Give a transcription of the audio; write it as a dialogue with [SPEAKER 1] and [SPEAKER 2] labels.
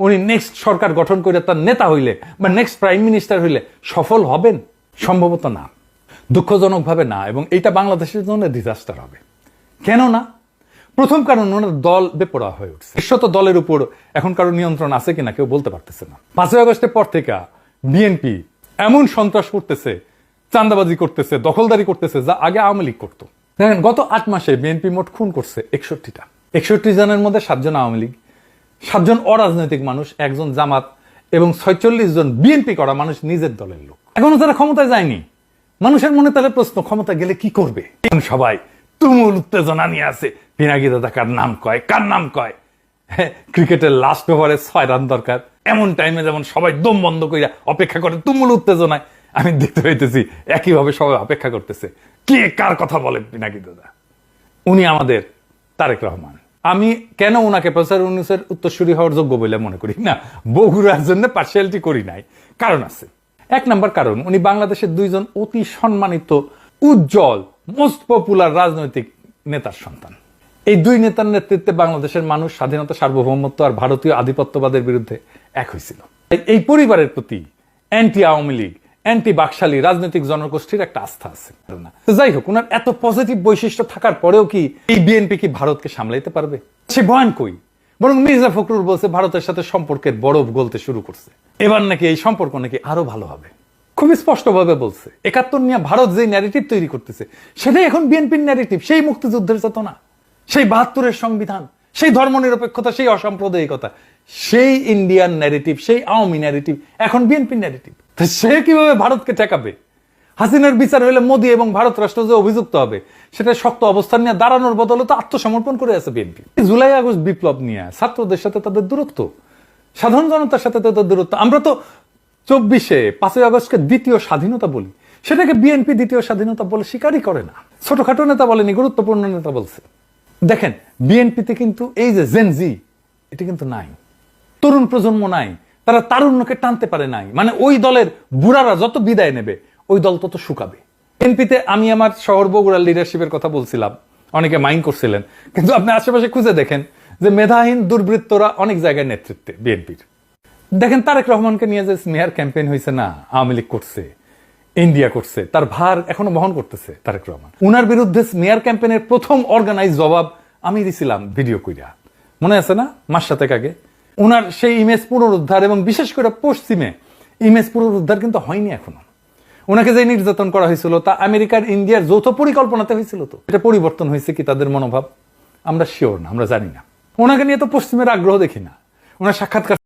[SPEAKER 1] উনি নেক্সট সরকার গঠন করে তার নেতা হইলে বা নেক্সট প্রাইম মিনিস্টার হইলে সফল হবেন? সম্ভবত না, দুঃখজনকভাবে না। এবং এটা বাংলাদেশের জন্য ডিজাস্টার হবে। কেন না? প্রথম কারণ, ওনার দল বেপরোয়া হয়ে উঠছে। বিশ্বত দলের উপর এখন কারো নিয়ন্ত্রণ আছে কিনা কেউ বলতে পারতেছে না। 5ই আগস্টের পর থেকে বিএনপি এমন সন্ত্রাস করতেছে, চাঁদাবাজি করতেছে, দখলদারি করতেছে, যা আগে আওয়ামী লীগ করতো। দেখেন, গত 8 মাসে বিএনপি মোট খুন করছে 61টা। 61 জনের মধ্যে 7 জন আওয়ামী লীগ, 7 জন অরাজনৈতিক মানুষ, 1 জন জামাত এবং 46 জন বিএনপি করা মানুষ নিজের দলের লোক। এখনো তারা ক্ষমতায় যায়নি। মানুষের মনে তাহলে প্রশ্ন, ক্ষমতা গেলে কি করবে? সবাই তুমুল উত্তেজনা নিয়ে আছে। পিনাকি দাদা কার নাম কয়, কার নাম কয়। ক্রিকেটের লাস্ট ওভারে 6 রান দরকার, এমন টাইমে যেমন সবাই দম বন্ধ করে অপেক্ষা করে তুমুল উত্তেজনায়। আমি দেখতে পাইতেছি একইভাবে সবাই অপেক্ষা করতেছে কে কার কথা বলে। পিনাকি দাদা উনি আমাদের তারেক রহমান। আমি কেন ওনাকে প্রফেসর ইউনূসের উত্তরসূরি হওয়ার যোগ্য বলে মনে করি না? বগুড়ার জন্য পার্সিয়ালিটি করি নাই, কারণ আছে। 1 নম্বর কারণ, উনি বাংলাদেশের 2 জন অতি সম্মানিত, উজ্জ্বল, মোস্ট পপুলার রাজনৈতিক নেতার সন্তান। এই 2 নেতার নেতৃত্বে বাংলাদেশের মানুষ স্বাধীনতা, সার্বভৌমত্ব আর ভারতীয় আধিপত্যবাদের বিরুদ্ধে এক হয়েছিল। এই পরিবারের প্রতি অ্যান্টি আওয়ামী লীগ, অ্যান্টি বাকশালী রাজনৈতিক জনগোষ্ঠীর একটা আস্থা আছে। যাই হোক, ওনার এত পজিটিভ বৈশিষ্ট্য থাকার পরেও কি এই বিএনপি কি ভারতকে সামলাইতে পারবে? সে বয়ান কই? বরং মির্জা ফখরুল বলছে ভারতের সাথে সম্পর্কের বরফ গলতে শুরু করছে, এবার নাকি এই সম্পর্ক নাকি আরো ভালো হবে। খুবই স্পষ্টভাবে বলছে 71 নিয়ে ভারত যে ন্যারেটিভ তৈরি করতেছে সেটাই এখন বিএনপির ন্যারেটিভ। সেই মুক্তিযুদ্ধের চেতনা, সেই 72-এর সংবিধান, সেই ধর্মনিরপেক্ষতা, সেই অসাম্প্রদায়িকতা, সেই ইন্ডিয়ান ন্যারেটিভ, সেই আওয়ামী ন্যারেটিভ এখন বিএনপির ন্যারেটিভ। সে কিভাবে ভারতকে ঠেকাবে? হাসিনার বিচার হলে মোদী এবং ভারত রাষ্ট্র যে অভিযুক্ত হবে সেটা শক্ত অবস্থান নিয়ে দাঁড়ানোর বদলে তো আত্মসমর্পণ করে আছে বিএনপি। জুলাই আগস্ট বিপ্লব নিয়ে ছাত্রদের সাথে তাদের দূরত্ব, সাধারণ জনতার সাথে তাদের দূরত্ব। আমরা তো 24-এ 5ই আগস্টকে দ্বিতীয় স্বাধীনতা বলি, সেটাকে বিএনপি দ্বিতীয় স্বাধীনতা বলে স্বীকারই করে না। ছোটখাটো নেতা বলেনি, গুরুত্বপূর্ণ নেতা বলছে। দেখেন, বিএনপিতে কিন্তু এই যে জেনজি, এটা কিন্তু নাই, তরুণ প্রজন্ম নাই, তারা তারুণ্যকে টানতে পারে নাই। মানে ওই দলের বুড়ারা যত বিদায় নেবে ওই দল তত শুকাবে। বিএনপিতে আমি আমার শহর বগুড়ার লিডারশিপের কথা বলছিলাম, অনেকে মাইন্ড করছিলেন, কিন্তু আপনি আশেপাশে খুঁজে দেখেন যে মেধাহীন দুর্বৃত্তরা অনেক জায়গায় নেতৃত্বে বিএনপির। দেখেন, তারেক রহমানকে নিয়ে যে স্মেয়ার ক্যাম্পেইন হয়েছে না, আওয়ামী লীগ করছে, ইন্ডিয়া করছে, তার ভার এখনো বহন করতেছে তারেক রহমান। উনার বিরুদ্ধে স্মেয়ার ক্যাম্পেইনের প্রথম অর্গানাইজ জবাব আমি দিছিলাম ভিডিও কইরা, মনে আছে না? মাস 7 আগে। উনার সেই ইমেজ পুনরুদ্ধার এবং বিশেষ করে পশ্চিমে ইমেজ পুনরুদ্ধার কিন্তু হয়নি এখনো। ওনাকে যে নির্যাতন করা হয়েছিল তা আমেরিকার ইন্ডিয়ার যৌথ পরিকল্পনাতে হয়েছিল। তো এটা পরিবর্তন হয়েছে কি তাদের মনোভাব? আমরা শিওর না, আমরা জানি না। ওনাকে নিয়ে তো পশ্চিমের আগ্রহ দেখি না। ওনার সাক্ষাৎকার